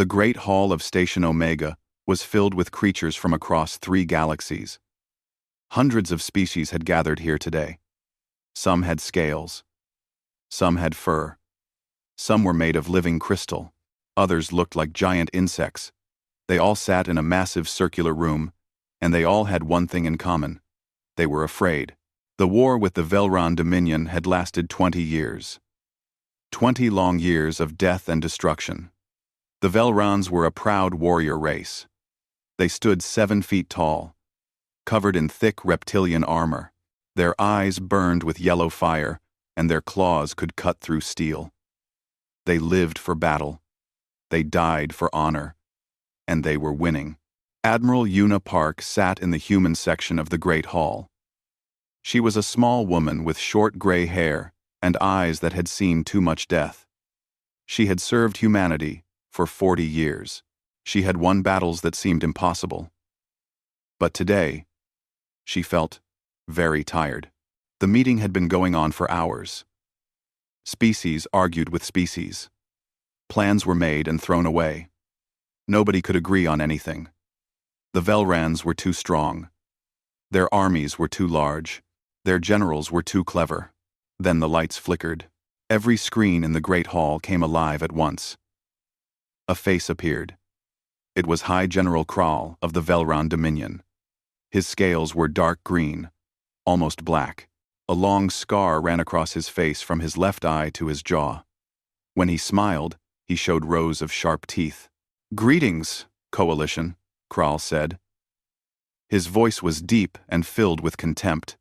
The great hall of Station Omega was filled with creatures from across 3 galaxies. Hundreds of species had gathered here today. Some had scales. Some had fur. Some were made of living crystal. Others looked like giant insects. They all sat in a massive circular room, and they all had one thing in common. They were afraid. The war with the Velron Dominion had lasted 20 years. 20 long years of death and destruction. The Velrons were a proud warrior race. They stood 7 feet tall, covered in thick reptilian armor. Their eyes burned with yellow fire, and their claws could cut through steel. They lived for battle. They died for honor. And they were winning. Admiral Una Park sat in the human section of the Great Hall. She was a small woman with short gray hair and eyes that had seen too much death. She had served humanity for 40 years. She had won battles that seemed impossible. But today, she felt very tired. The meeting had been going on for hours. Species argued with species. Plans were made and thrown away. Nobody could agree on anything. The Velrans were too strong. Their armies were too large. Their generals were too clever. Then the lights flickered. Every screen in the Great Hall came alive at once. A face appeared. It was High General Kral of the Velron Dominion. His scales were dark green, almost black. A long scar ran across his face from his left eye to his jaw. When he smiled, he showed rows of sharp teeth. "Greetings, Coalition," Kral said. His voice was deep and filled with contempt.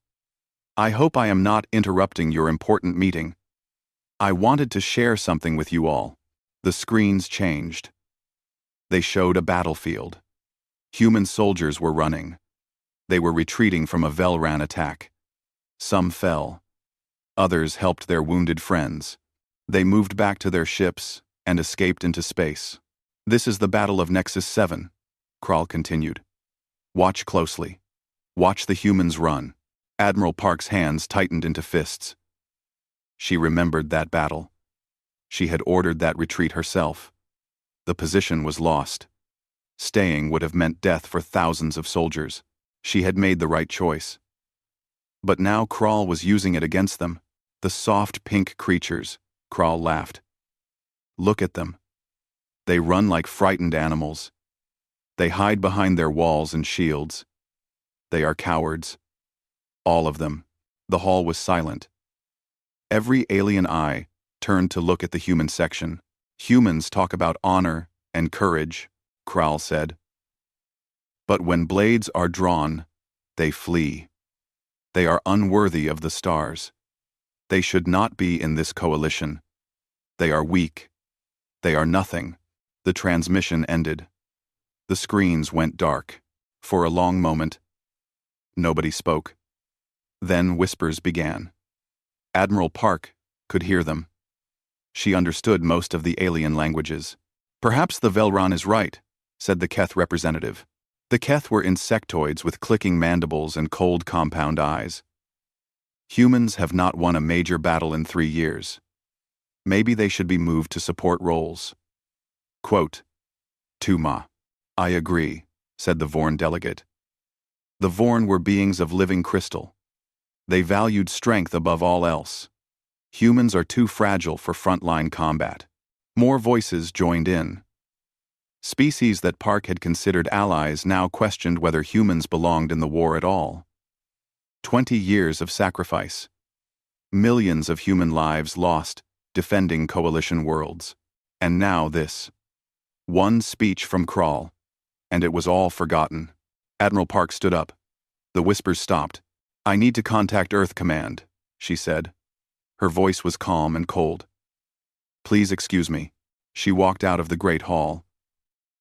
"I hope I am not interrupting your important meeting. I wanted to share something with you all." The screens changed. They showed a battlefield. Human soldiers were running. They were retreating from a Velran attack. Some fell. Others helped their wounded friends. They moved back to their ships and escaped into space. "This is the Battle of Nexus 7, Kral continued. "Watch closely. Watch the humans run." Admiral Park's hands tightened into fists. She remembered that battle. She had ordered that retreat herself. The position was lost. Staying would have meant death for thousands of soldiers. She had made the right choice. But now Kral was using it against them. The soft pink creatures, Kral laughed. "Look at them. They run like frightened animals. They hide behind their walls and shields. They are cowards. All of them." The hall was silent. Every alien eye turned to look at the human section. "Humans talk about honor and courage," Kral said. "But when blades are drawn, they flee. They are unworthy of the stars. They should not be in this coalition. They are weak. They are nothing." The transmission ended. The screens went dark. For a long moment, nobody spoke. Then whispers began. Admiral Park could hear them. She understood most of the alien languages. "Perhaps the Velron is right," said the Keth representative. The Keth were insectoids with clicking mandibles and cold compound eyes. "Humans have not won a major battle in 3 years. Maybe they should be moved to support roles." Quote, "Tuma. I agree," said the Vorn delegate. The Vorn were beings of living crystal. They valued strength above all else. Humans are too fragile for frontline combat. More voices joined in. Species that Park had considered allies now questioned whether humans belonged in the war at all. 20 years of sacrifice. Millions of human lives lost, defending coalition worlds. And now this. One speech from Kral, and it was all forgotten. Admiral Park stood up. The whispers stopped. "I need to contact Earth Command," she said. Her voice was calm and cold. "Please excuse me." She walked out of the Great Hall.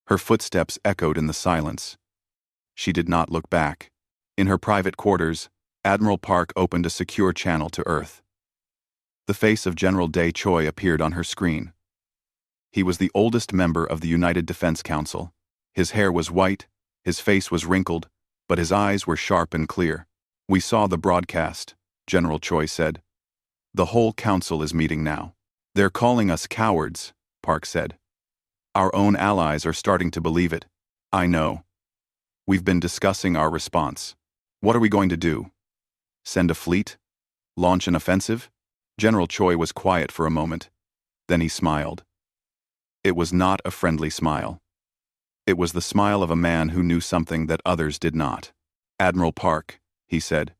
Her footsteps echoed in the silence. She did not look back. In her private quarters, Admiral Park opened a secure channel to Earth. The face of General Day Choi appeared on her screen. He was the oldest member of the United Defense Council. His hair was white, his face was wrinkled, but his eyes were sharp and clear. "We saw the broadcast," General Choi said. "The whole council is meeting now." "They're calling us cowards," Park said. Our own allies are starting to believe it. I know. We've been discussing our response. What are we going to do? Send a fleet? Launch an offensive? General Choi was quiet for a moment. Then he smiled. It was not a friendly smile. It was the smile of a man who knew something that others did not. Admiral Park, he said.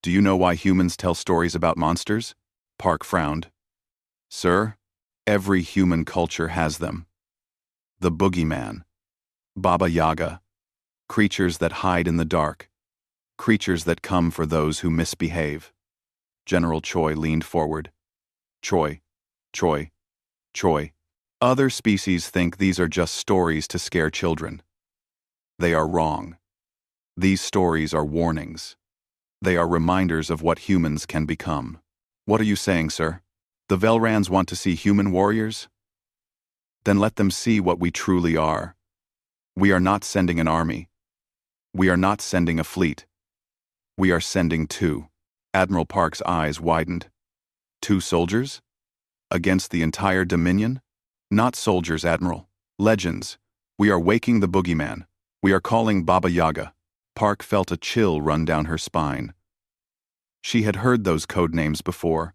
Do you know why humans tell stories about monsters? Park frowned. Sir, every human culture has them. The Boogeyman. Baba Yaga. Creatures that hide in the dark. Creatures that come for those who misbehave. General Choi leaned forward. Choi. Choi. Choi. Other species think these are just stories to scare children. They are wrong. These stories are warnings. They are reminders of what humans can become. What are you saying, sir? The Velrans want to see human warriors? Then let them see what we truly are. We are not sending an army. We are not sending a fleet. We are sending two. Admiral Park's eyes widened. 2 soldiers? Against the entire Dominion? Not soldiers, Admiral. Legends. We are waking the Boogeyman. We are calling Baba Yaga. Park felt a chill run down her spine. She had heard those code names before.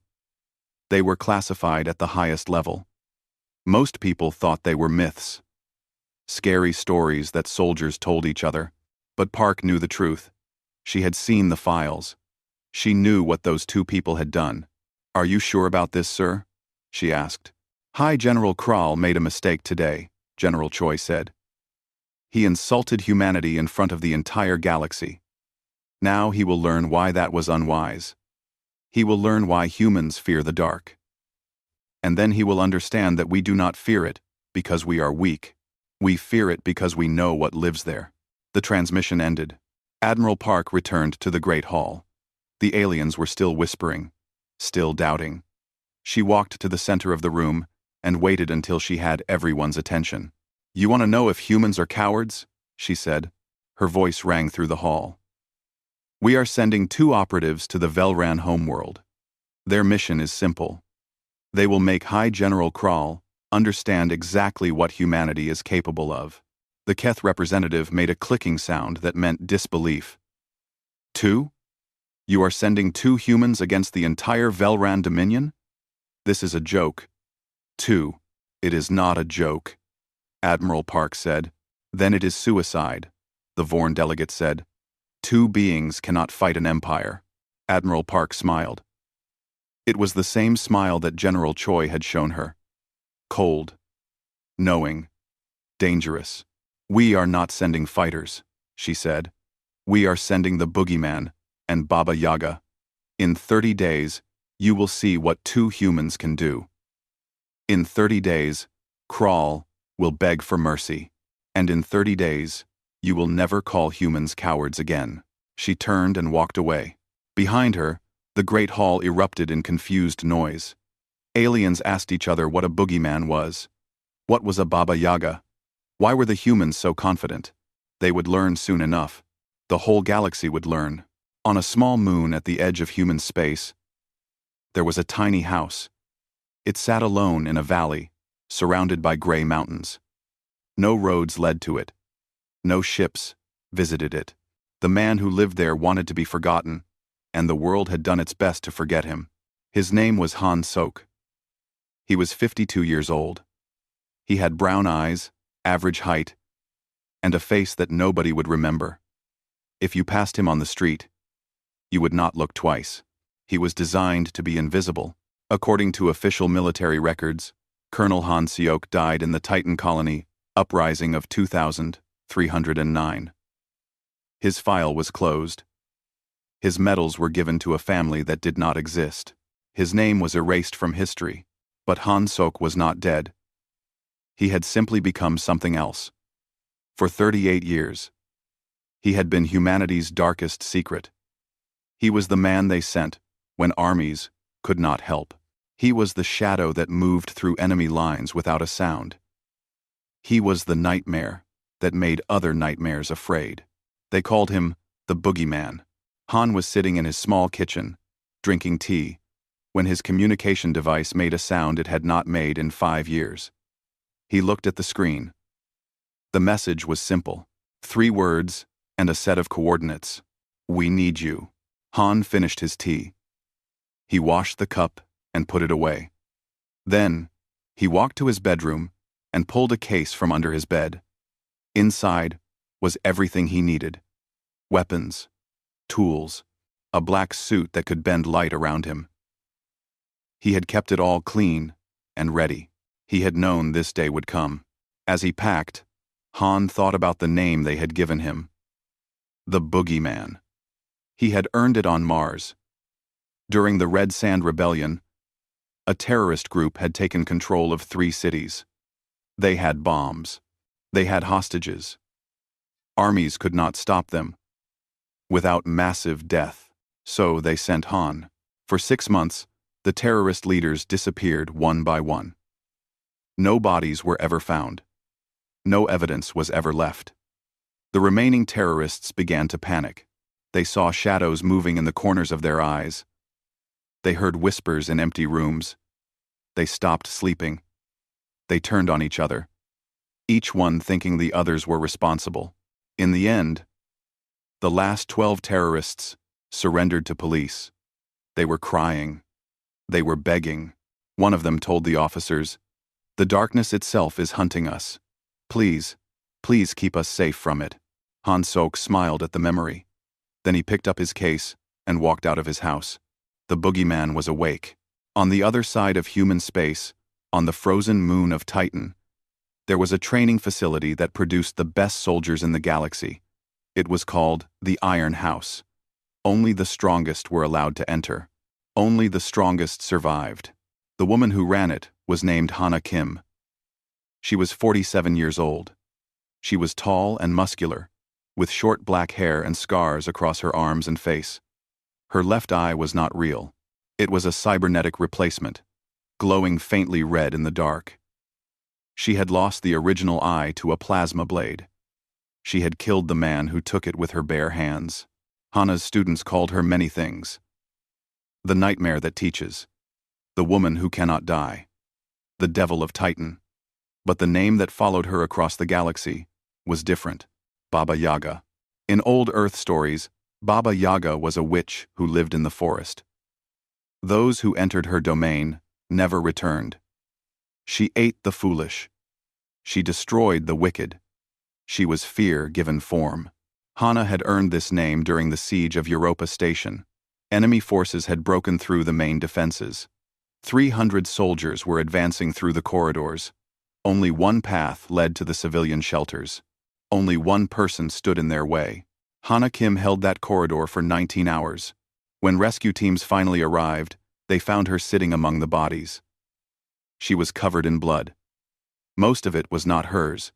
They were classified at the highest level. Most people thought they were myths. Scary stories that soldiers told each other. But Park knew the truth. She had seen the files. She knew what those 2 people had done. Are you sure about this, sir? She asked. High General Kral made a mistake today, General Choi said. He insulted humanity in front of the entire galaxy. Now he will learn why that was unwise. He will learn why humans fear the dark. And then he will understand that we do not fear it because we are weak. We fear it because we know what lives there. The transmission ended. Admiral Park returned to the Great Hall. The aliens were still whispering, still doubting. She walked to the center of the room and waited until she had everyone's attention. You want to know if humans are cowards? She said. Her voice rang through the hall. We are sending 2 operatives to the Velran homeworld. Their mission is simple. They will make High General Kral understand exactly what humanity is capable of. The Keth representative made a clicking sound that meant disbelief. 2? You are sending 2 humans against the entire Velran Dominion? This is a joke. 2. It is not a joke. Admiral Park said. Then it is suicide, the Vorn delegate said. 2 beings cannot fight an empire. Admiral Park smiled. It was the same smile that General Choi had shown her. Cold. Knowing. Dangerous. We are not sending fighters, she said. We are sending the Boogeyman and Baba Yaga. In 30 days, you will see what 2 humans can do. In 30 days, Kral will beg for mercy. And in 30 days, you will never call humans cowards again. She turned and walked away. Behind her, the Great Hall erupted in confused noise. Aliens asked each other what a Boogeyman was. What was a Baba Yaga? Why were the humans so confident? They would learn soon enough. The whole galaxy would learn. On a small moon at the edge of human space, there was a tiny house. It sat alone in a valley, surrounded by gray mountains. No roads led to it. No ships visited it. The man who lived there wanted to be forgotten, and the world had done its best to forget him. His name was Han Sok. He was 52 years old. He had brown eyes, average height, and a face that nobody would remember. If you passed him on the street, you would not look twice. He was designed to be invisible. According to official military records, Colonel Han Seok died in the Titan colony uprising of 2309. His file was closed. His medals were given to a family that did not exist. His name was erased from history, but Han Sok was not dead. He had simply become something else. For 38 years, he had been humanity's darkest secret. He was the man they sent when armies could not help. He was the shadow that moved through enemy lines without a sound. He was the nightmare that made other nightmares afraid. They called him the Boogeyman. Han was sitting in his small kitchen, drinking tea, when his communication device made a sound it had not made in 5 years. He looked at the screen. The message was simple. 3 words and a set of coordinates. We need you. Han finished his tea. He washed the cup and put it away. Then, he walked to his bedroom and pulled a case from under his bed. Inside was everything he needed. Weapons, tools, a black suit that could bend light around him. He had kept it all clean and ready. He had known this day would come. As he packed, Han thought about the name they had given him. The Boogeyman. He had earned it on Mars. During the Red Sand Rebellion, a terrorist group had taken control of 3 cities. They had bombs. They had hostages. Armies could not stop them without massive death. So they sent Han. For 6 months, the terrorist leaders disappeared one by one. No bodies were ever found. No evidence was ever left. The remaining terrorists began to panic. They saw shadows moving in the corners of their eyes. They heard whispers in empty rooms. They stopped sleeping. They turned on each other, each one thinking the others were responsible. In the end, the last 12 terrorists surrendered to police. They were crying. They were begging. One of them told the officers, "The darkness itself is hunting us. Please, please keep us safe from it." Han Sok smiled at the memory. Then he picked up his case and walked out of his house. The Boogeyman was awake. On the other side of human space, on the frozen moon of Titan, there was a training facility that produced the best soldiers in the galaxy. It was called the Iron House. Only the strongest were allowed to enter. Only the strongest survived. The woman who ran it was named Hana Kim. She was 47 years old. She was tall and muscular, with short black hair and scars across her arms and face. Her left eye was not real. It was a cybernetic replacement, glowing faintly red in the dark. She had lost the original eye to a plasma blade. She had killed the man who took it with her bare hands. Hana's students called her many things. The nightmare that teaches. The woman who cannot die. The devil of Titan. But the name that followed her across the galaxy was different. Baba Yaga. In old Earth stories, Baba Yaga was a witch who lived in the forest. Those who entered her domain never returned. She ate the foolish. She destroyed the wicked. She was fear given form. Hana had earned this name during the siege of Europa Station. Enemy forces had broken through the main defenses. 300 soldiers were advancing through the corridors. Only one path led to the civilian shelters. Only one person stood in their way. Hana Kim held that corridor for 19 hours. When rescue teams finally arrived, they found her sitting among the bodies. She was covered in blood. Most of it was not hers.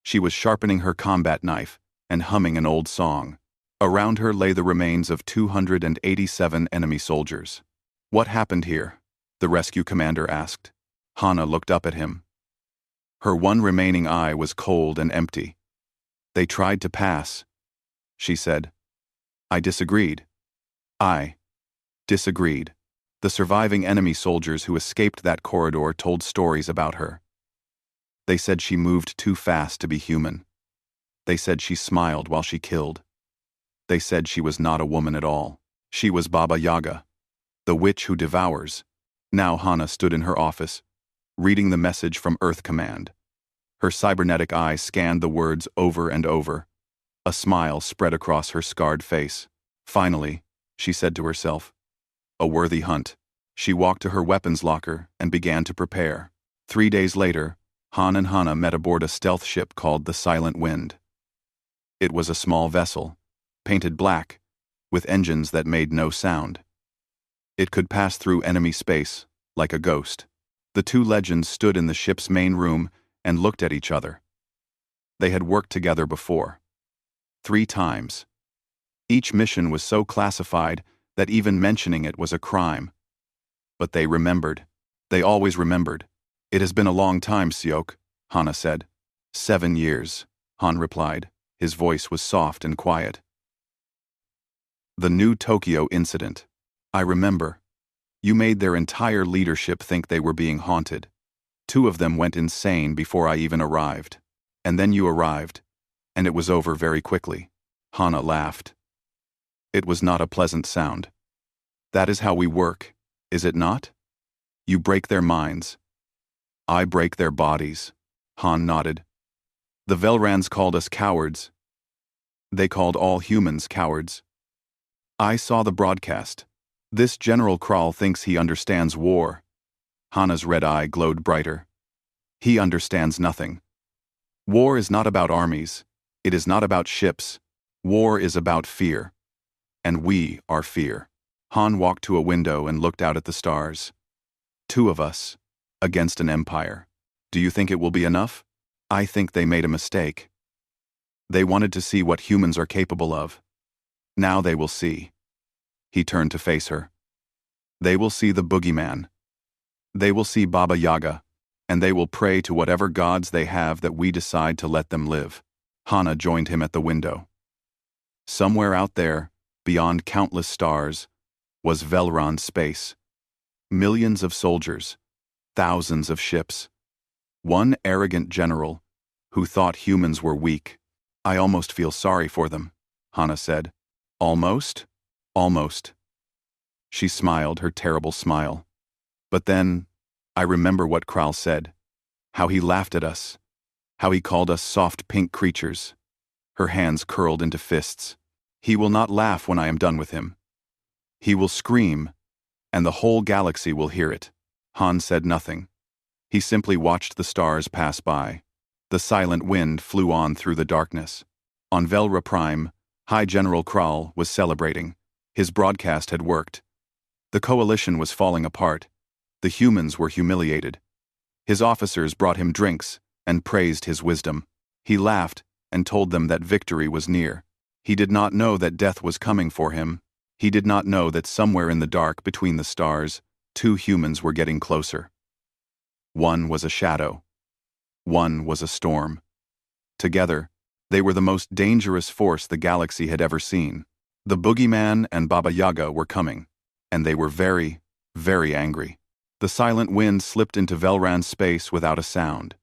She was sharpening her combat knife and humming an old song. Around her lay the remains of 287 enemy soldiers. "What happened here?" the rescue commander asked. Hana looked up at him. Her one remaining eye was cold and empty. "They tried to pass," she said. "I disagreed. I disagreed." The surviving enemy soldiers who escaped that corridor told stories about her. They said she moved too fast to be human. They said she smiled while she killed. They said she was not a woman at all. She was Baba Yaga, the witch who devours. Now Hana stood in her office, reading the message from Earth Command. Her cybernetic eye scanned the words over and over. A smile spread across her scarred face. "Finally," she said to herself. "A worthy hunt." She walked to her weapons locker and began to prepare. 3 days later, Han and Hana met aboard a stealth ship called the Silent Wind. It was a small vessel, painted black, with engines that made no sound. It could pass through enemy space, like a ghost. The two legends stood in the ship's main room and looked at each other. They had worked together before. 3 times. Each mission was so classified that even mentioning it was a crime. But they remembered. They always remembered. "It has been a long time, Seok," Hana said. 7 years, Han replied. His voice was soft and quiet. "The New Tokyo incident. I remember. You made their entire leadership think they were being haunted. Two of them went insane before I even arrived. And then you arrived, and it was over very quickly. Hana laughed. It was not a pleasant sound. That is how we work, is it not? You break their minds. I break their bodies. Han nodded. The Velrans called us cowards. They called all humans cowards. I saw the broadcast. This General Krall thinks he understands war. Hana's red eye glowed brighter. He understands nothing. War is not about armies. It is not about ships. War is about fear. And we are fear. Han walked to a window and looked out at the stars. Two of us, against an empire. Do you think it will be enough? I think they made a mistake. They wanted to see what humans are capable of. Now they will see. He turned to face her. They will see the Boogeyman. They will see Baba Yaga, and they will pray to whatever gods they have that we decide to let them live. Hana joined him at the window. Somewhere out there, beyond countless stars, was Velron space. Millions of soldiers, thousands of ships. One arrogant general, who thought humans were weak. I almost feel sorry for them, Hana said. Almost? Almost. She smiled her terrible smile. But then, I remember what Krall said. How he laughed at us. How he called us soft pink creatures. Her hands curled into fists. He will not laugh when I am done with him. He will scream, and the whole galaxy will hear it. Han said nothing. He simply watched the stars pass by. The silent wind flew on through the darkness. On Velra Prime, High General Krall was celebrating. His broadcast had worked. The coalition was falling apart. The humans were humiliated. His officers brought him drinks and praised his wisdom. He laughed and told them that victory was near. He did not know that death was coming for him. He did not know that somewhere in the dark between the stars, two humans were getting closer. One was a shadow. One was a storm. Together, they were the most dangerous force the galaxy had ever seen. The Boogeyman and Baba Yaga were coming, and they were very, very angry. The silent wind slipped into Velran space without a sound.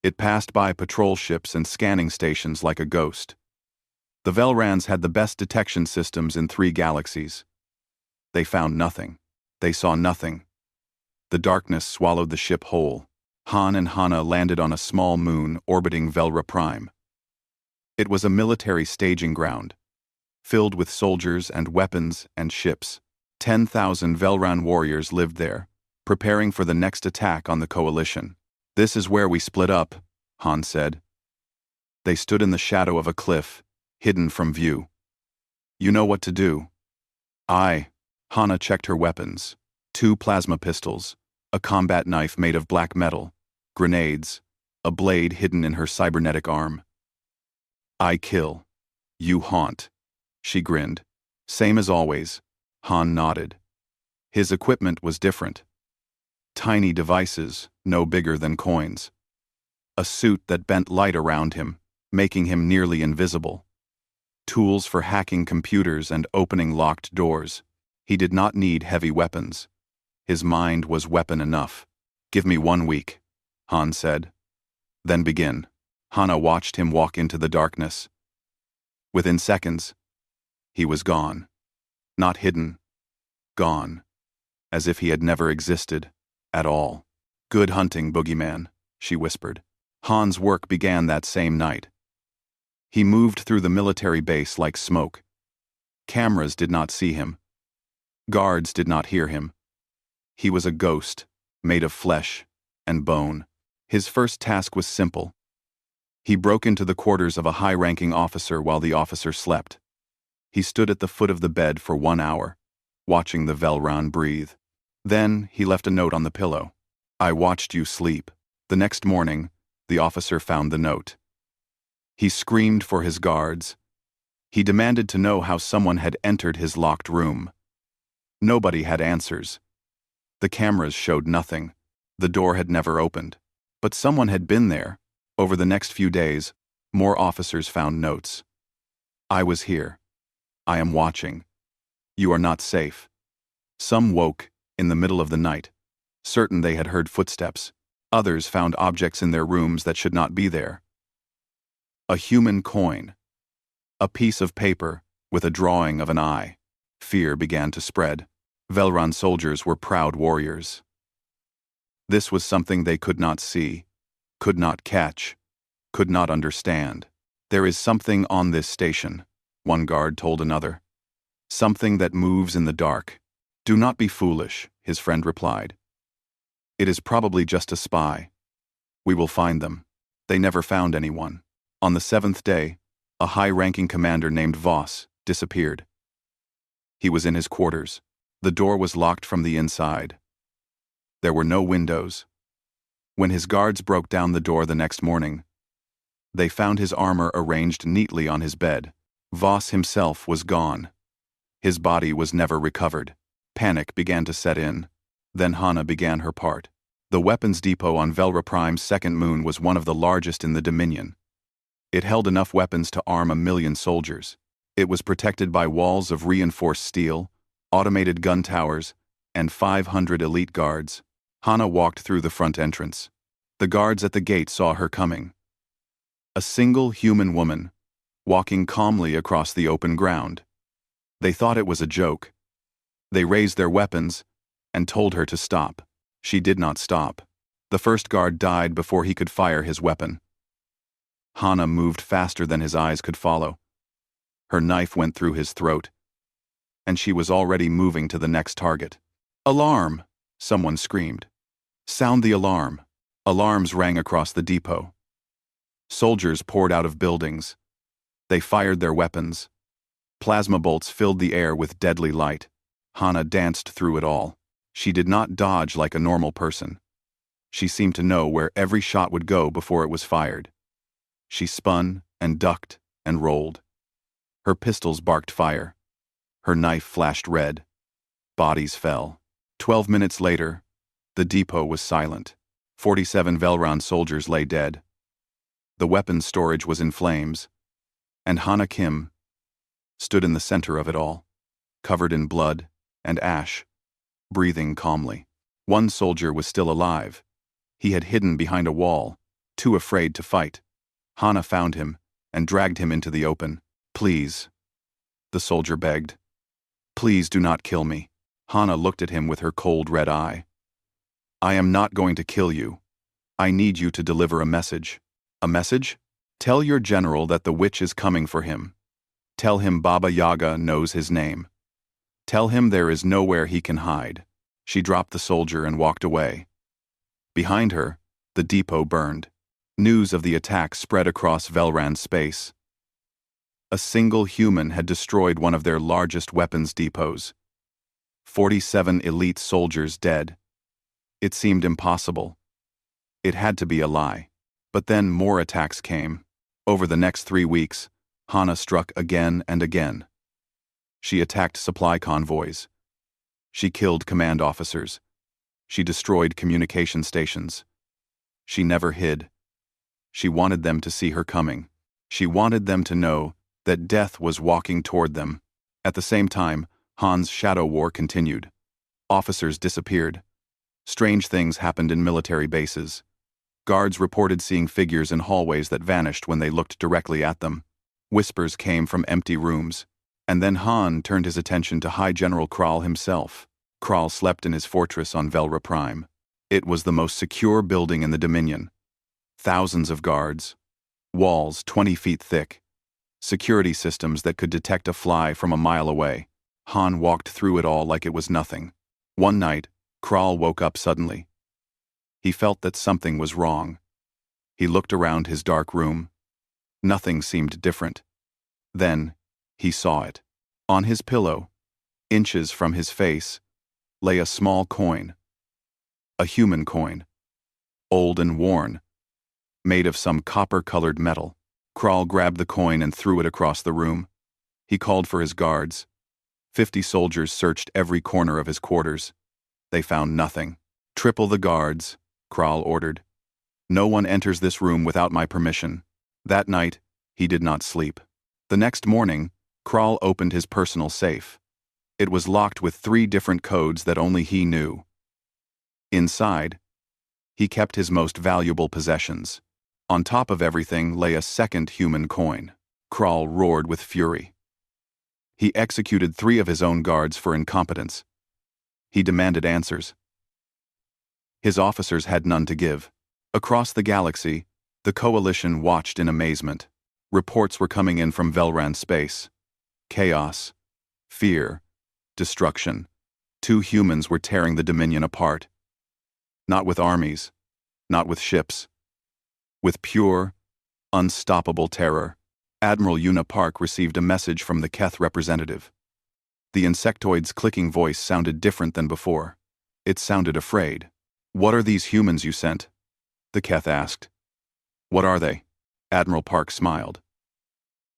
It passed by patrol ships and scanning stations like a ghost. The Velrans had the best detection systems in 3 galaxies. They found nothing. They saw nothing. The darkness swallowed the ship whole. Han and Hana landed on a small moon orbiting Velra Prime. It was a military staging ground, filled with soldiers and weapons and ships. 10,000 Velran warriors lived there, preparing for the next attack on the coalition. This is where we split up, Han said. They stood in the shadow of a cliff, hidden from view. You know what to do. Hana checked her weapons. 2 plasma pistols, a combat knife made of black metal, grenades, a blade hidden in her cybernetic arm. I kill. You haunt. She grinned. Same as always. Han nodded. His equipment was different. Tiny devices, no bigger than coins. A suit that bent light around him, making him nearly invisible. Tools for hacking computers and opening locked doors. He did not need heavy weapons. His mind was weapon enough. Give me 1 week, Han said. Then begin. Hana watched him walk into the darkness. Within seconds, he was gone. Not hidden. Gone. As if he had never existed. At all. Good hunting, Boogeyman, she whispered. Han's work began that same night. He moved through the military base like smoke. Cameras did not see him. Guards did not hear him. He was a ghost, made of flesh and bone. His first task was simple. He broke into the quarters of a high-ranking officer while the officer slept. He stood at the foot of the bed for 1 hour, watching the Velran breathe. Then he left a note on the pillow. I watched you sleep. The next morning, the officer found the note. He screamed for his guards. He demanded to know how someone had entered his locked room. Nobody had answers. The cameras showed nothing. The door had never opened. But someone had been there. Over the next few days, more officers found notes. I was here. I am watching. You are not safe. Some woke in the middle of the night, certain they had heard footsteps. Others found objects in their rooms that should not be there. A human coin. A piece of paper with a drawing of an eye. Fear began to spread. Velran soldiers were proud warriors. This was something they could not see, could not catch, could not understand. There is something on this station, one guard told another. Something that moves in the dark. Do not be foolish, his friend replied. It is probably just a spy. We will find them. They never found anyone. On the 7th day, a high-ranking commander named Voss disappeared. He was in his quarters. The door was locked from the inside. There were no windows. When his guards broke down the door the next morning, they found his armor arranged neatly on his bed. Voss himself was gone. His body was never recovered. Panic began to set in. Then Hana began her part. The weapons depot on Velra Prime's second moon was one of the largest in the Dominion. It held enough weapons to arm 1 million soldiers. It was protected by walls of reinforced steel, automated gun towers, and 500 elite guards. Hana walked through the front entrance. The guards at the gate saw her coming. A single human woman, walking calmly across the open ground. They thought it was a joke. They raised their weapons and told her to stop. She did not stop. The first guard died before he could fire his weapon. Hana moved faster than his eyes could follow. Her knife went through his throat, and she was already moving to the next target. "Alarm!" someone screamed. "Sound the alarm." Alarms rang across the depot. Soldiers poured out of buildings. They fired their weapons. Plasma bolts filled the air with deadly light. Hana danced through it all. She did not dodge like a normal person. She seemed to know where every shot would go before it was fired. She spun and ducked and rolled. Her pistols barked fire. Her knife flashed red. Bodies fell. 12 minutes later, the depot was silent. 47 Velran soldiers lay dead. The weapons storage was in flames, and Hana Kim stood in the center of it all, covered in blood and ash, breathing calmly. One soldier was still alive. He had hidden behind a wall, too afraid to fight. Hana found him and dragged him into the open. "Please," the soldier begged. "Please do not kill me." Hana looked at him with her cold red eye. "I am not going to kill you. I need you to deliver a message." "A message? Tell your general that the witch is coming for him. Tell him Baba Yaga knows his name. Tell him there is nowhere he can hide." She dropped the soldier and walked away. Behind her, the depot burned. News of the attack spread across Velran's space. A single human had destroyed one of their largest weapons depots. 47 elite soldiers dead. It seemed impossible. It had to be a lie. But then more attacks came. Over the next 3 weeks, Hana struck again and again. She attacked supply convoys. She killed command officers. She destroyed communication stations. She never hid. She wanted them to see her coming. She wanted them to know that death was walking toward them. At the same time, Han's shadow war continued. Officers disappeared. Strange things happened in military bases. Guards reported seeing figures in hallways that vanished when they looked directly at them. Whispers came from empty rooms. And then Han turned his attention to High General Kral himself. Kral slept in his fortress on Velra Prime. It was the most secure building in the Dominion. Thousands of guards. Walls 20 feet thick. Security systems that could detect a fly from a mile away. Han walked through it all like it was nothing. One night, Kral woke up suddenly. He felt that something was wrong. He looked around his dark room. Nothing seemed different. Then, he saw it. On his pillow, inches from his face, lay a small coin. A human coin. Old and worn. Made of some copper-colored metal. Kral grabbed the coin and threw it across the room. He called for his guards. 50 soldiers searched every corner of his quarters. They found nothing. "Triple the guards," Kral ordered. "No one enters this room without my permission." That night, he did not sleep. The next morning, Kral opened his personal safe. It was locked with 3 different codes that only he knew. Inside, He kept his most valuable possessions. On top of everything lay a second human coin. Kral roared with fury. He executed 3 of his own guards for incompetence. He demanded answers. His officers had none to give. Across the galaxy, the Coalition watched in amazement. Reports were coming in from Velran space. Chaos, fear, destruction. 2 humans were tearing the Dominion apart. Not with armies, not with ships. With pure, unstoppable terror. Admiral Una Park received a message from the Keth representative. The insectoid's clicking voice sounded different than before. It sounded afraid. "What are these humans you sent?" the Keth asked. "What are they?" Admiral Park smiled.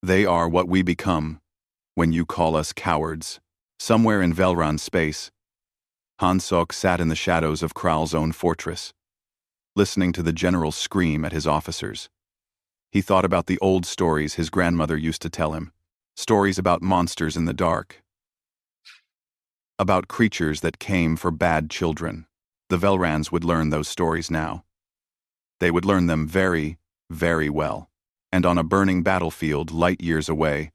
"They are what we become when you call us cowards." Somewhere in Velran space, Han Sok sat in the shadows of Kral's own fortress, listening to the general scream at his officers. He thought about the old stories his grandmother used to tell him, stories about monsters in the dark, about creatures that came for bad children. The Velrans would learn those stories now. They would learn them very, very well. And on a burning battlefield light years away,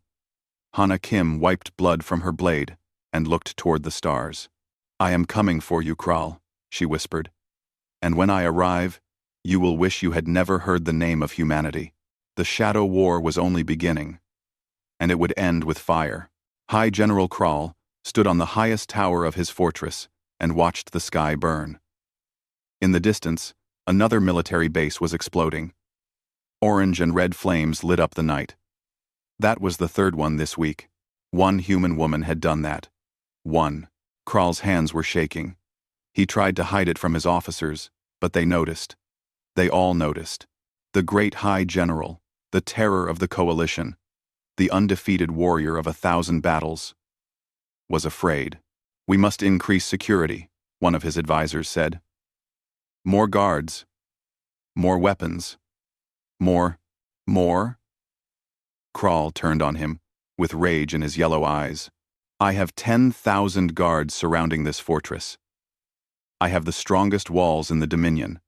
Hana Kim wiped blood from her blade and looked toward the stars. "I am coming for you, Kral," she whispered. "And when I arrive, you will wish you had never heard the name of humanity." The Shadow War was only beginning, and it would end with fire. High General Kral stood on the highest tower of his fortress and watched the sky burn. In the distance, another military base was exploding. Orange and red flames lit up the night. That was the 3rd one this week. 1 human woman had done that. 1. Kral's hands were shaking. He tried to hide it from his officers, but they noticed. They all noticed. The great High General, the terror of the Coalition, the undefeated warrior of 1,000 battles, was afraid. "We must increase security," one of his advisors said. "More guards. More weapons. More. Kral turned on him, with rage in his yellow eyes. "I have 10,000 guards surrounding this fortress. I have the strongest walls in the Dominion.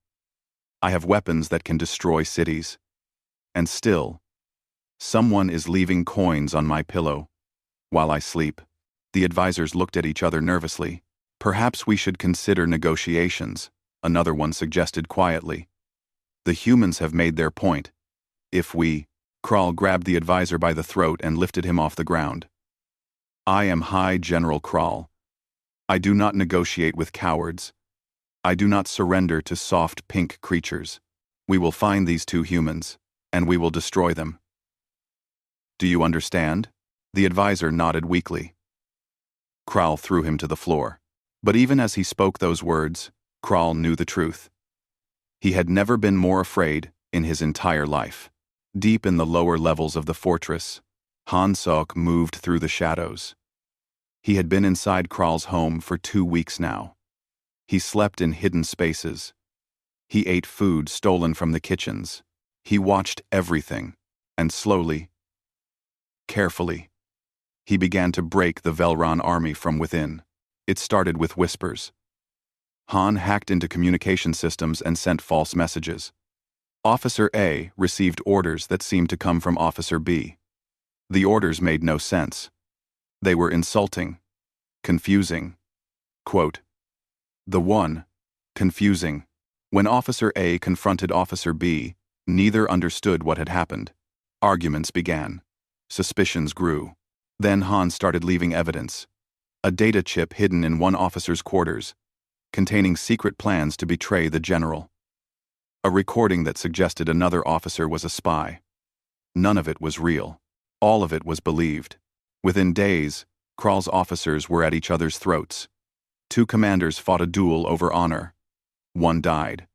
I have weapons that can destroy cities. And still, someone is leaving coins on my pillow while I sleep." The advisors looked at each other nervously. "Perhaps we should consider negotiations," another one suggested quietly. "The humans have made their point. If we..." Kral grabbed the advisor by the throat and lifted him off the ground. "I am High General Kral. I do not negotiate with cowards. I do not surrender to soft pink creatures. We will find these 2 humans, and we will destroy them. Do you understand?" The advisor nodded weakly. Kral threw him to the floor. But even as he spoke those words, Kral knew the truth. He had never been more afraid in his entire life. Deep in the lower levels of the fortress, Han Sok moved through the shadows. He had been inside Kral's home for 2 weeks now. He slept in hidden spaces. He ate food stolen from the kitchens. He watched everything, and slowly, carefully, he began to break the Velran army from within. It started with whispers. Han hacked into communication systems and sent false messages. Officer A received orders that seemed to come from Officer B. The orders made no sense. They were insulting, confusing. Quote, "The one, confusing." When Officer A confronted Officer B, neither understood what had happened. Arguments began. Suspicions grew. Then Han started leaving evidence. A data chip hidden in one officer's quarters, containing secret plans to betray the general. A recording that suggested another officer was a spy. None of it was real. All of it was believed. Within days, Kral's officers were at each other's throats. 2 commanders fought a duel over honor. 1 died.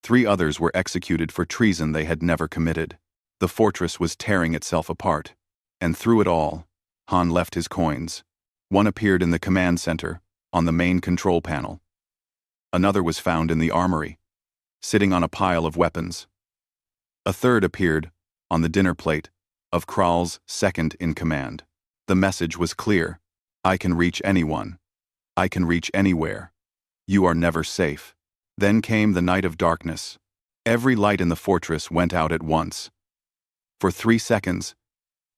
3 others were executed for treason they had never committed. The fortress was tearing itself apart. And through it all, Han left his coins. One appeared in the command center, on the main control panel. Another was found in the armory, sitting on a pile of weapons. A third appeared on the dinner plate of Kral's second-in-command. The message was clear. "I can reach anyone. I can reach anywhere. You are never safe." Then came the night of darkness. Every light in the fortress went out at once. For 3 seconds,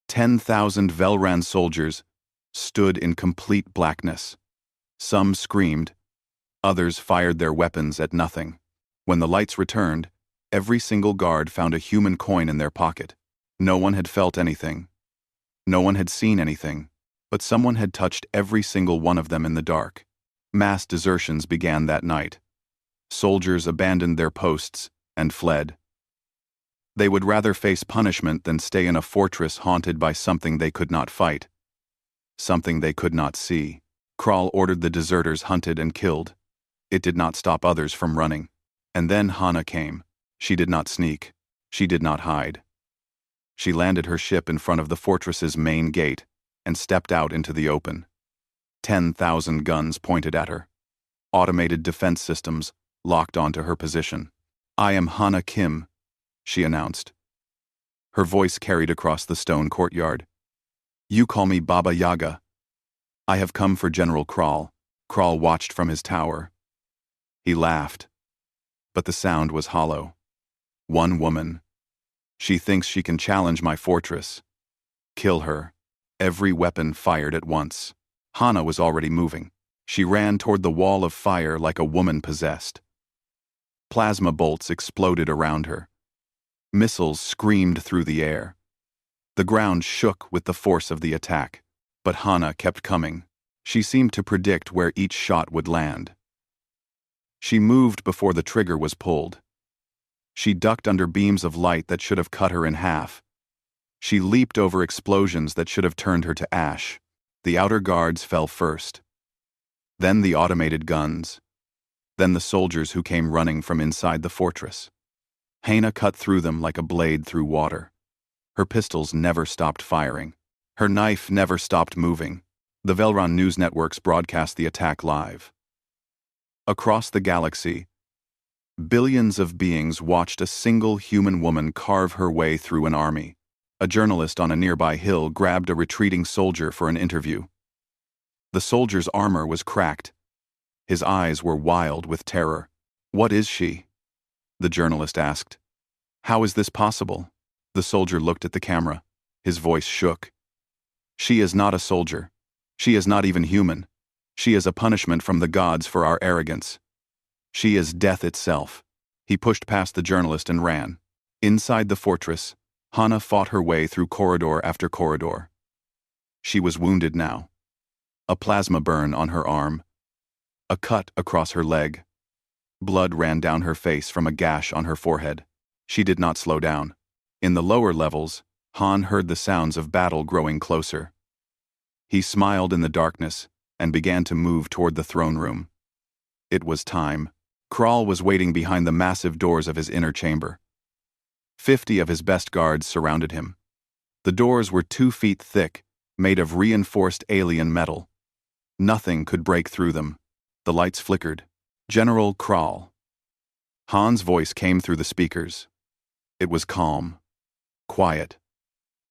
10,000 Velran soldiers stood in complete blackness. Some screamed, others fired their weapons at nothing. When the lights returned, every single guard found a human coin in their pocket. No one had felt anything. No one had seen anything, but someone had touched every single one of them in the dark. Mass desertions began that night. Soldiers abandoned their posts and fled. They would rather face punishment than stay in a fortress haunted by something they could not fight, something they could not see. Kral ordered the deserters hunted and killed. It did not stop others from running. And then Hana came. She did not sneak. She did not hide. She landed her ship in front of the fortress's main gate and stepped out into the open. 10,000 guns pointed at her. Automated defense systems locked onto her position. "I am Hana Kim," she announced. Her voice carried across the stone courtyard. "You call me Baba Yaga. I have come for General Kral." Kral watched from his tower. He laughed, but the sound was hollow. "One woman. She thinks she can challenge my fortress. Kill her." Every weapon fired at once. Hana was already moving. She ran toward the wall of fire like a woman possessed. Plasma bolts exploded around her. Missiles screamed through the air. The ground shook with the force of the attack, but Hana kept coming. She seemed to predict where each shot would land. She moved before the trigger was pulled. She ducked under beams of light that should have cut her in half. She leaped over explosions that should have turned her to ash. The outer guards fell first. Then the automated guns. Then the soldiers who came running from inside the fortress. Hana cut through them like a blade through water. Her pistols never stopped firing. Her knife never stopped moving. The Velran news networks broadcast the attack live. Across the galaxy, billions of beings watched a single human woman carve her way through an army. A journalist on a nearby hill grabbed a retreating soldier for an interview. The soldier's armor was cracked. His eyes were wild with terror. "What is she?" the journalist asked. "How is this possible?" The soldier looked at the camera. His voice shook. "She is not a soldier. She is not even human. She is a punishment from the gods for our arrogance. She is death itself." He pushed past the journalist and ran. Inside the fortress, Hana fought her way through corridor after corridor. She was wounded now. A plasma burn on her arm. A cut across her leg. Blood ran down her face from a gash on her forehead. She did not slow down. In the lower levels, Han heard the sounds of battle growing closer. He smiled in the darkness and began to move toward the throne room. It was time. Kral was waiting behind the massive doors of his inner chamber. 50 of his best guards surrounded him. The doors were 2 feet thick, made of reinforced alien metal. Nothing could break through them. The lights flickered. "General Kral." Han's voice came through the speakers. It was calm, quiet,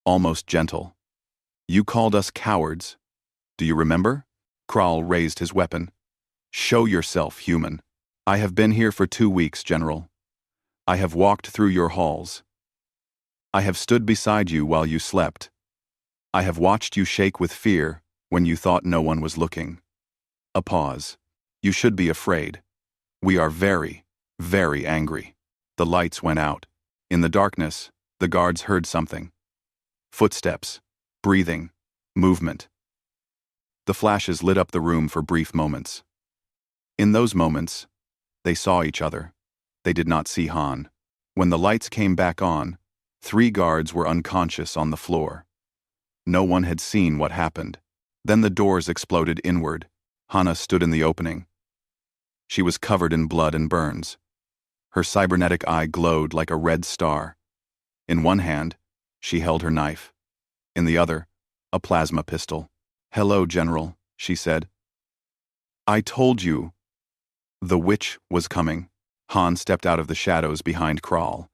almost gentle. "You called us cowards. Do you remember?" Kral raised his weapon. "Show yourself, human." "I have been here for 2 weeks, General. I have walked through your halls. I have stood beside you while you slept. I have watched you shake with fear when you thought no one was looking." A pause. "You should be afraid. We are very, very angry." The lights went out. In the darkness, the guards heard something. Footsteps, breathing, movement. The flashes lit up the room for brief moments. In those moments, they saw each other. They did not see Han. When the lights came back on, 3 guards were unconscious on the floor. No one had seen what happened. Then the doors exploded inward. Hana stood in the opening. She was covered in blood and burns. Her cybernetic eye glowed like a red star. In one hand, she held her knife. In the other, a plasma pistol. "Hello, General," she said. "I told you." The witch was coming. Han stepped out of the shadows behind Kral.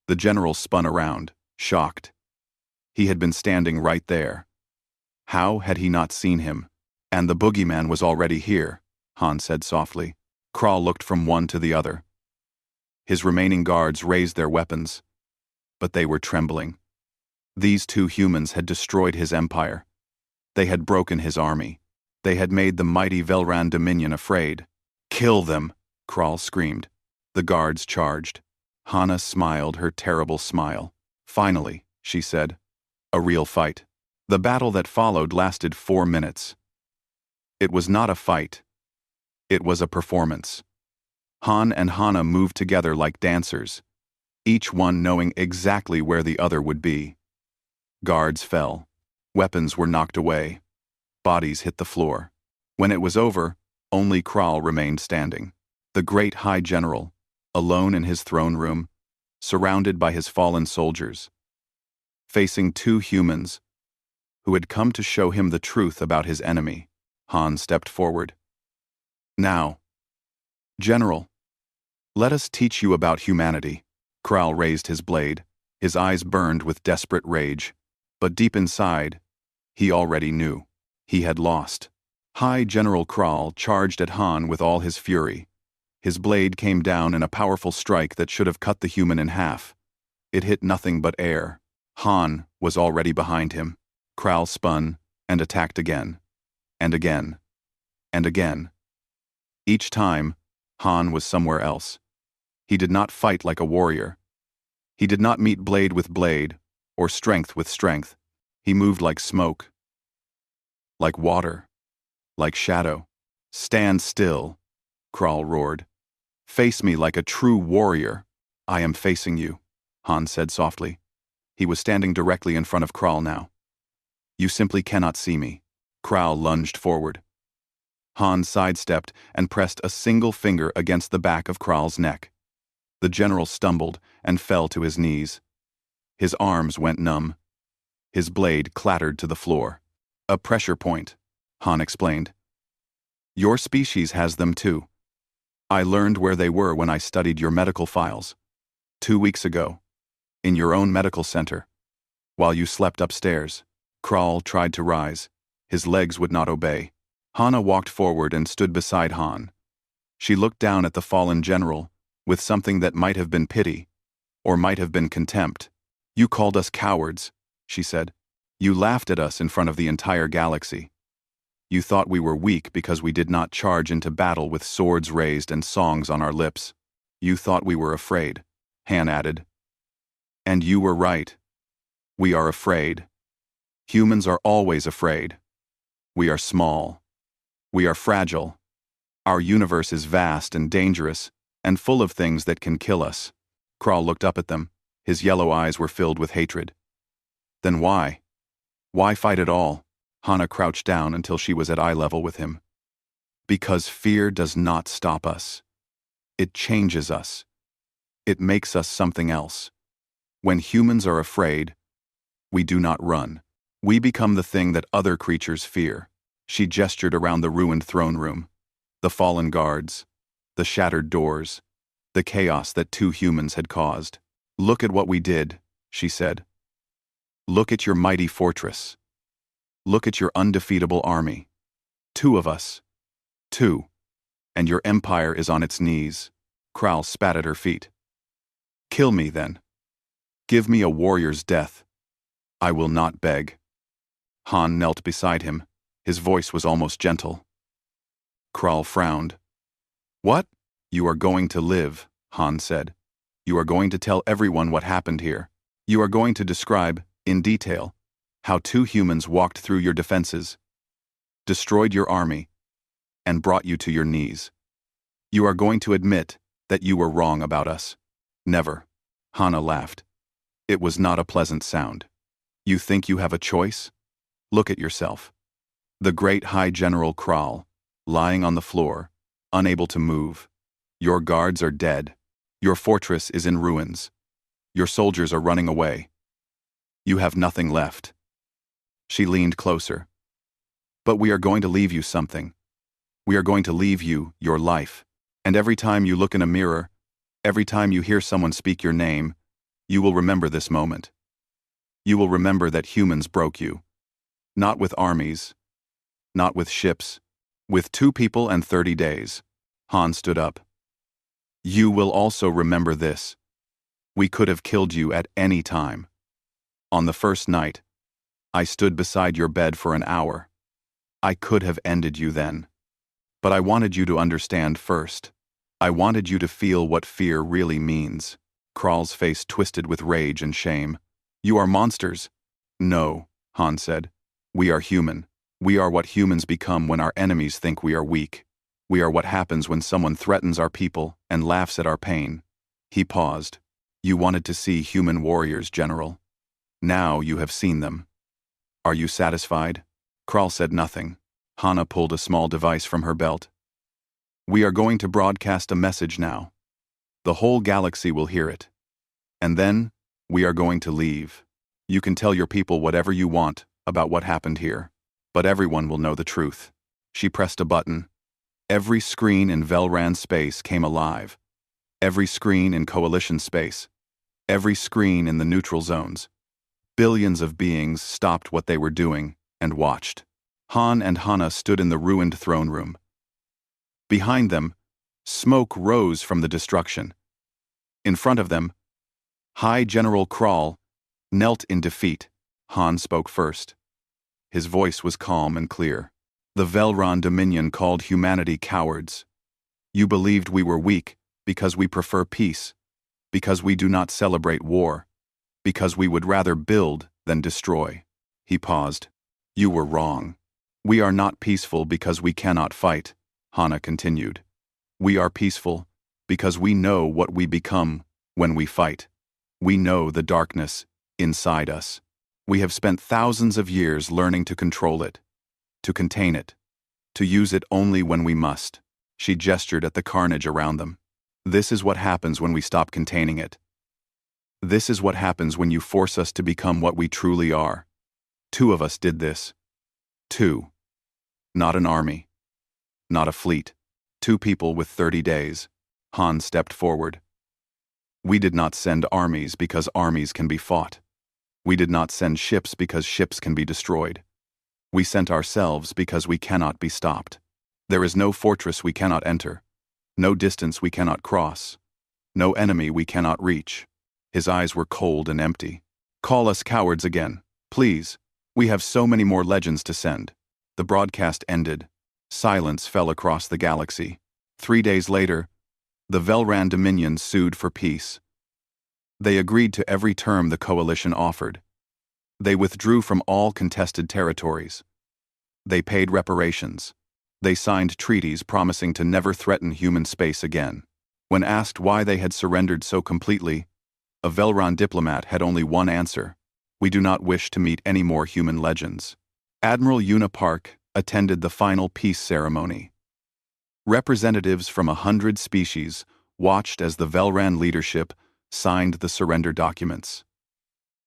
The general spun around, shocked. He had been standing right there. How had he not seen him? "And the boogeyman was already here," Han said softly. Kral looked from one to the other. His remaining guards raised their weapons, but they were trembling. These two humans had destroyed his empire. They had broken his army. They had made the mighty Velran Dominion afraid. "Kill them!" Kral screamed. The guards charged. Hana smiled her terrible smile. "Finally," she said. "A real fight." The battle that followed lasted 4 minutes. It was not a fight. It was a performance. Han and Hana moved together like dancers, each one knowing exactly where the other would be. Guards fell. Weapons were knocked away. Bodies hit the floor. When it was over, only Kral remained standing. The great High General, alone in his throne room, surrounded by his fallen soldiers, facing two humans who had come to show him the truth about his enemy. Han stepped forward. "Now, General, let us teach you about humanity." Kral raised his blade. His eyes burned with desperate rage. But deep inside, he already knew. He had lost. High General Kral charged at Han with all his fury. His blade came down in a powerful strike that should have cut the human in half. It hit nothing but air. Han was already behind him. Kral spun and attacked again, and again, and again. Each time, Han was somewhere else. He did not fight like a warrior. He did not meet blade with blade, or strength with strength. He moved like smoke, like water, like shadow. "Stand still," Kral roared. "Face me like a true warrior." "I am facing you," Han said softly. He was standing directly in front of Kral now. "You simply cannot see me." Kral lunged forward. Han sidestepped and pressed a single finger against the back of Kral's neck. The general stumbled and fell to his knees. His arms went numb. His blade clattered to the floor. "A pressure point," Han explained. "Your species has them too. I learned where they were when I studied your medical files. 2 weeks ago, in your own medical center, while you slept upstairs." Kral tried to rise. His legs would not obey. Hana walked forward and stood beside Han. She looked down at the fallen general with something that might have been pity, or might have been contempt. "You called us cowards," she said. "You laughed at us in front of the entire galaxy. You thought we were weak because we did not charge into battle with swords raised and songs on our lips. You thought we were afraid," Han added. "And you were right. We are afraid. Humans are always afraid. We are small. We are fragile. Our universe is vast and dangerous, and full of things that can kill us." Kral looked up at them. His yellow eyes were filled with hatred. "Then why? Why fight at all?" Hana crouched down until she was at eye level with him. "Because fear does not stop us. It changes us. It makes us something else. When humans are afraid, we do not run. We become the thing that other creatures fear." She gestured around the ruined throne room. The fallen guards, the shattered doors, the chaos that two humans had caused. "Look at what we did," she said. "Look at your mighty fortress. Look at your undefeatable army. 2 of us. 2. And your empire is on its knees." Kral spat at her feet. "Kill me, then. Give me a warrior's death. I will not beg." Han knelt beside him. His voice was almost gentle. Kral frowned. "What?" "You are going to live," Han said. "You are going to tell everyone what happened here. You are going to describe, in detail, how 2 humans walked through your defenses, destroyed your army, and brought you to your knees. You are going to admit that you were wrong about us." "Never." Hana laughed. It was not a pleasant sound. "You think you have a choice? Look at yourself. The great High General Kral, lying on the floor, unable to move. Your guards are dead. Your fortress is in ruins. Your soldiers are running away. You have nothing left." She leaned closer. "But we are going to leave you something. We are going to leave you your life. And every time you look in a mirror, every time you hear someone speak your name, you will remember this moment. You will remember that humans broke you. Not with armies, not with ships, with 2 people and 30 days. Han stood up. You will also remember this. We could have killed you at any time. On the first night, I stood beside your bed for an hour. I could have ended you then. But I wanted you to understand first. I wanted you to feel what fear really means. Kral's face twisted with rage and shame. You are monsters. No, Han said. We are human. We are what humans become when our enemies think we are weak. We are what happens when someone threatens our people and laughs at our pain. He paused. You wanted to see human warriors, General. Now you have seen them. Are you satisfied? Kral said nothing. Hanna pulled a small device from her belt. We are going to broadcast a message now. The whole galaxy will hear it. And then, we are going to leave. You can tell your people whatever you want about what happened here, but everyone will know the truth. She pressed a button. Every screen in Velran space came alive. Every screen in Coalition space. Every screen in the neutral zones. Billions of beings stopped what they were doing and watched. Han and Hanna stood in the ruined throne room. Behind them, smoke rose from the destruction. In front of them, High General Kral knelt in defeat. Han spoke first. His voice was calm and clear. The Velran Dominion called humanity cowards. You believed we were weak because we prefer peace, because we do not celebrate war, because we would rather build than destroy. He paused. You were wrong. We are not peaceful because we cannot fight, Hanna continued. We are peaceful because we know what we become when we fight. We know the darkness inside us. We have spent thousands of years learning to control it, to contain it, to use it only when we must. She gestured at the carnage around them. This is what happens when we stop containing it. This is what happens when you force us to become what we truly are. 2 of us did this. 2. Not an army. Not a fleet. 2 people with 30 days. Han stepped forward. We did not send armies because armies can be fought. We did not send ships because ships can be destroyed. We sent ourselves because we cannot be stopped. There is no fortress we cannot enter, no distance we cannot cross, no enemy we cannot reach. His eyes were cold and empty. Call us cowards again, please. We have so many more legends to send. The broadcast ended. Silence fell across the galaxy. 3 days later, the Velran Dominion sued for peace. They agreed to every term the coalition offered. They withdrew from all contested territories. They paid reparations. They signed treaties promising to never threaten human space again. When asked why they had surrendered so completely, a Velran diplomat had only one answer. We do not wish to meet any more human legends. Admiral Una Park attended the final peace ceremony. Representatives from 100 species watched as the Velran leadership signed the surrender documents.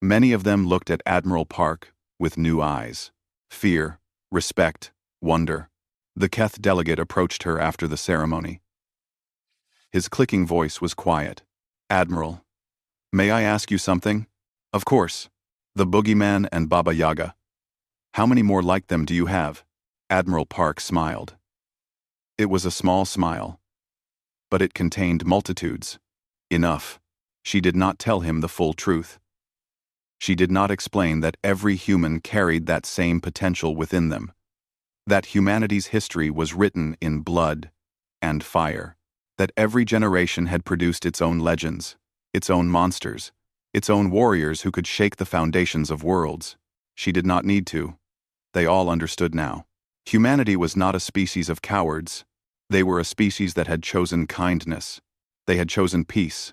Many of them looked at Admiral Park with new eyes. Fear, respect, wonder. The Keth delegate approached her after the ceremony. His clicking voice was quiet. Admiral, may I ask you something? Of course. The Boogeyman and Baba Yaga. How many more like them do you have? Admiral Park smiled. It was a small smile, but it contained multitudes. Enough. She did not tell him the full truth. She did not explain that every human carried that same potential within them, that humanity's history was written in blood and fire, that every generation had produced its own legends, its own monsters, its own warriors who could shake the foundations of worlds. She did not need to. They all understood now. Humanity was not a species of cowards. They were a species that had chosen kindness. They had chosen peace.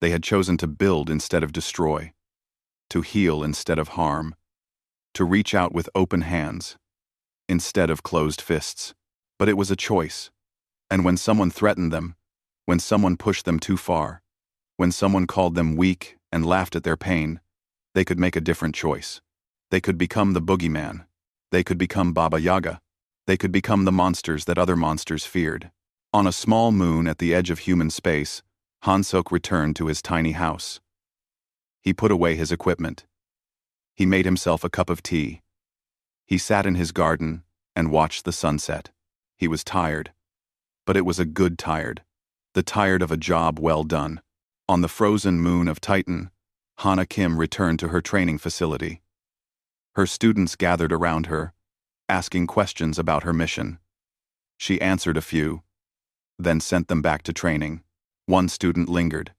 They had chosen to build instead of destroy, to heal instead of harm, to reach out with open hands instead of closed fists. But it was a choice. And when someone threatened them, when someone pushed them too far, when someone called them weak and laughed at their pain, they could make a different choice. They could become the Boogeyman. They could become Baba Yaga. They could become the monsters that other monsters feared. On a small moon at the edge of human space, Hansok returned to his tiny house. He put away his equipment. He made himself a cup of tea. He sat in his garden and watched the sunset. He was tired, but it was a good tired. The tired of a job well done. On the frozen moon of Titan, Hana Kim returned to her training facility. Her students gathered around her, asking questions about her mission. She answered a few, then sent them back to training. One student lingered.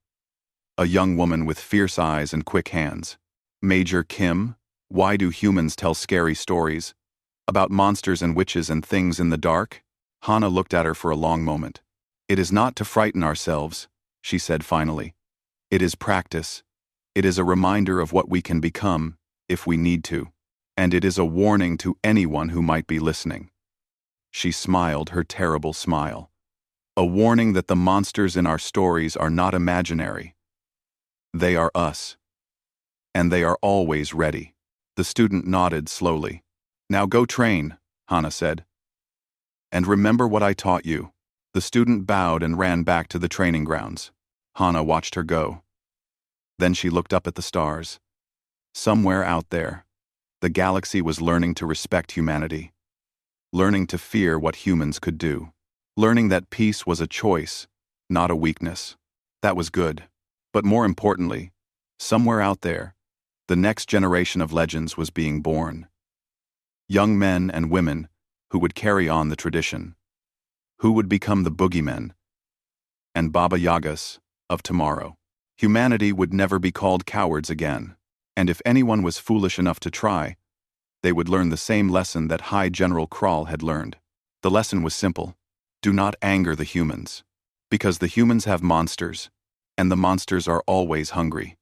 A young woman with fierce eyes and quick hands. Major Kim, why do humans tell scary stories? About monsters and witches and things in the dark? Hana looked at her for a long moment. It is not to frighten ourselves, she said finally. It is practice. It is a reminder of what we can become, if we need to. And it is a warning to anyone who might be listening. She smiled her terrible smile. A warning that the monsters in our stories are not imaginary. They are us. And they are always ready. The student nodded slowly. Now go train, Hana said. And remember what I taught you. The student bowed and ran back to the training grounds. Hana watched her go. Then she looked up at the stars. Somewhere out there, the galaxy was learning to respect humanity. Learning to fear what humans could do. Learning that peace was a choice, not a weakness. That was good. But more importantly, somewhere out there, the next generation of legends was being born. Young men and women who would carry on the tradition. Who would become the Boogeymen and Baba Yagas of tomorrow. Humanity would never be called cowards again. And if anyone was foolish enough to try, they would learn the same lesson that High General Krall had learned. The lesson was simple. Do not anger the humans. Because the humans have monsters, and the monsters are always hungry.